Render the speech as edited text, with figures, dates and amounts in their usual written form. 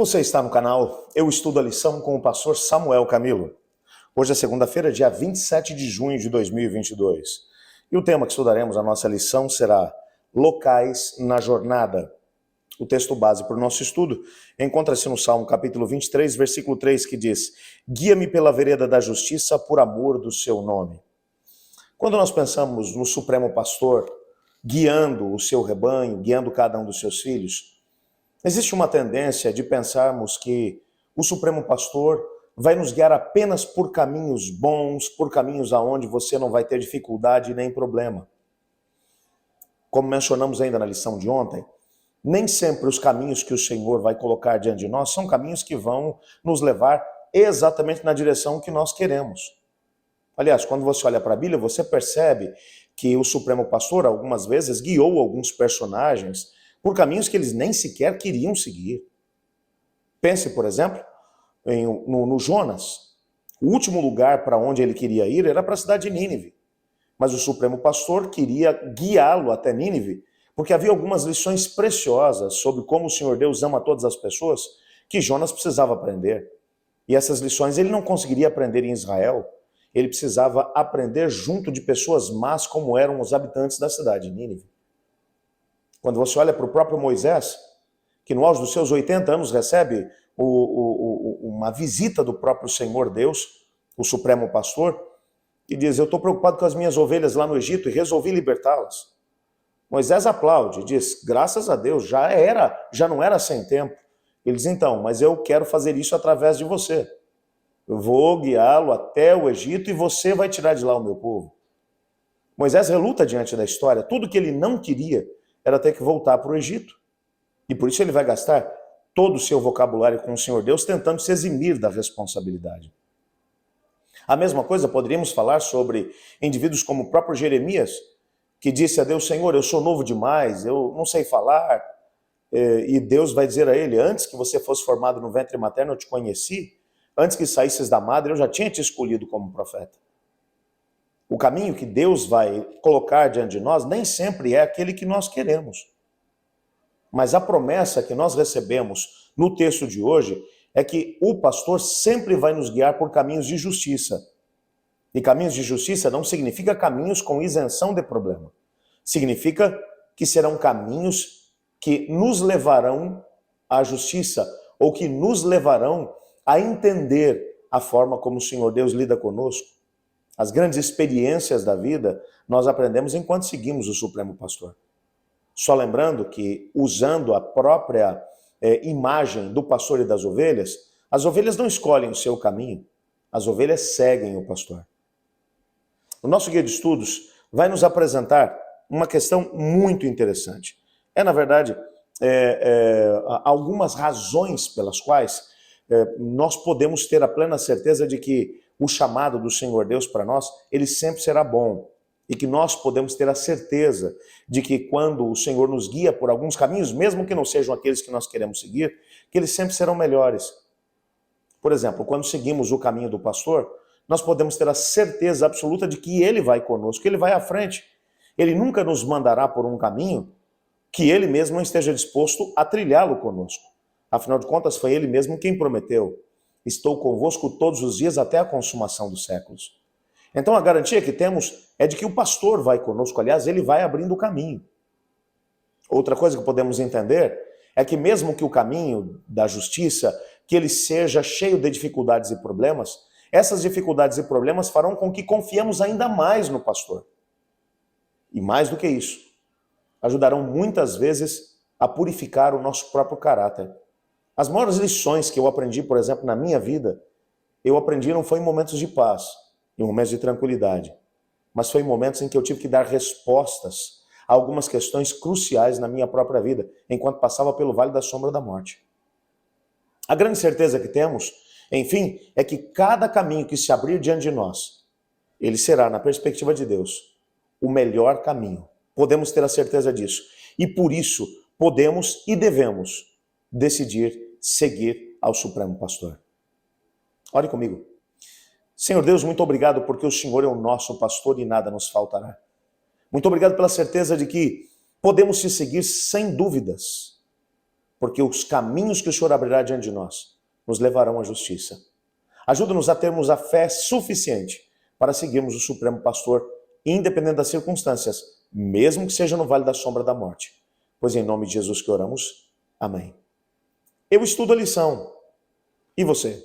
Você está no canal Eu Estudo a Lição com o pastor Samuel Camilo. Hoje é segunda-feira, dia 27 de junho de 2022. E o tema que estudaremos na nossa lição será Locais na Jornada. O texto base para o nosso estudo encontra-se no Salmo capítulo 23, versículo 3, que diz: Guia-me pela vereda da justiça por amor do seu nome. Quando nós pensamos no Supremo Pastor guiando o seu rebanho, guiando cada um dos seus filhos, existe uma tendência de pensarmos que o Supremo Pastor vai nos guiar apenas por caminhos bons, por caminhos aonde você não vai ter dificuldade nem problema. Como mencionamos ainda na lição de ontem, nem sempre os caminhos que o Senhor vai colocar diante de nós são caminhos que vão nos levar exatamente na direção que nós queremos. Aliás, quando você olha para a Bíblia, você percebe que o Supremo Pastor algumas vezes guiou alguns personagens por caminhos que eles nem sequer queriam seguir. Pense, por exemplo, no Jonas. O último lugar para onde ele queria ir era para a cidade de Nínive. Mas o Supremo Pastor queria guiá-lo até Nínive, porque havia algumas lições preciosas sobre como o Senhor Deus ama todas as pessoas que Jonas precisava aprender. E essas lições ele não conseguiria aprender em Israel. Ele precisava aprender junto de pessoas más como eram os habitantes da cidade de Nínive. Quando você olha para o próprio Moisés, que no auge dos seus 80 anos recebe uma visita do próprio Senhor Deus, o Supremo Pastor, e diz: eu estou preocupado com as minhas ovelhas lá no Egito e resolvi libertá-las. Moisés aplaude, diz: graças a Deus, já não era sem tempo. Ele diz: então, mas eu quero fazer isso através de você. Eu vou guiá-lo até o Egito e você vai tirar de lá o meu povo. Moisés reluta diante da história. Tudo que ele não queria era ter que voltar para o Egito. E por isso ele vai gastar todo o seu vocabulário com o Senhor Deus tentando se eximir da responsabilidade. A mesma coisa poderíamos falar sobre indivíduos como o próprio Jeremias, que disse a Deus: Senhor, eu sou novo demais, eu não sei falar. E Deus vai dizer a ele: antes que você fosse formado no ventre materno eu te conheci, antes que saísses da madre eu já tinha te escolhido como profeta. O caminho que Deus vai colocar diante de nós nem sempre é aquele que nós queremos. Mas a promessa que nós recebemos no texto de hoje é que o pastor sempre vai nos guiar por caminhos de justiça. E caminhos de justiça não significa caminhos com isenção de problema. Significa que serão caminhos que nos levarão à justiça ou que nos levarão a entender a forma como o Senhor Deus lida conosco. As grandes experiências da vida nós aprendemos enquanto seguimos o Supremo Pastor. Só lembrando que, usando a própria imagem do pastor e das ovelhas, as ovelhas não escolhem o seu caminho, as ovelhas seguem o pastor. O nosso guia de estudos vai nos apresentar uma questão muito interessante. Na verdade, algumas razões pelas quais nós podemos ter a plena certeza de que o chamado do Senhor Deus para nós, ele sempre será bom. E que nós podemos ter a certeza de que quando o Senhor nos guia por alguns caminhos, mesmo que não sejam aqueles que nós queremos seguir, que eles sempre serão melhores. Por exemplo, quando seguimos o caminho do pastor, nós podemos ter a certeza absoluta de que ele vai conosco, que ele vai à frente. Ele nunca nos mandará por um caminho que ele mesmo não esteja disposto a trilhá-lo conosco. Afinal de contas, foi ele mesmo quem prometeu: estou convosco todos os dias até a consumação dos séculos. Então a garantia que temos é de que o pastor vai conosco, aliás, ele vai abrindo o caminho. Outra coisa que podemos entender é que mesmo que o caminho da justiça, que ele seja cheio de dificuldades e problemas, essas dificuldades e problemas farão com que confiemos ainda mais no pastor. E mais do que isso, ajudarão muitas vezes a purificar o nosso próprio caráter. As maiores lições que eu aprendi, por exemplo, na minha vida, eu aprendi não foi em momentos de paz, em momentos de tranquilidade, mas foi em momentos em que eu tive que dar respostas a algumas questões cruciais na minha própria vida, enquanto passava pelo vale da sombra da morte. A grande certeza que temos, enfim, é que cada caminho que se abrir diante de nós, ele será, na perspectiva de Deus, o melhor caminho. Podemos ter a certeza disso. E por isso, podemos e devemos decidir seguir ao Supremo Pastor. Ore comigo. Senhor Deus, muito obrigado porque o Senhor é o nosso pastor e nada nos faltará. Muito obrigado pela certeza de que podemos te seguir sem dúvidas. porque os caminhos que o Senhor abrirá diante de nós nos levarão à justiça. Ajuda-nos a termos a fé suficiente para seguirmos o Supremo Pastor, independente das circunstâncias, mesmo que seja no vale da sombra da morte. Pois em nome de Jesus que oramos. Amém. Eu estudo a lição. E você?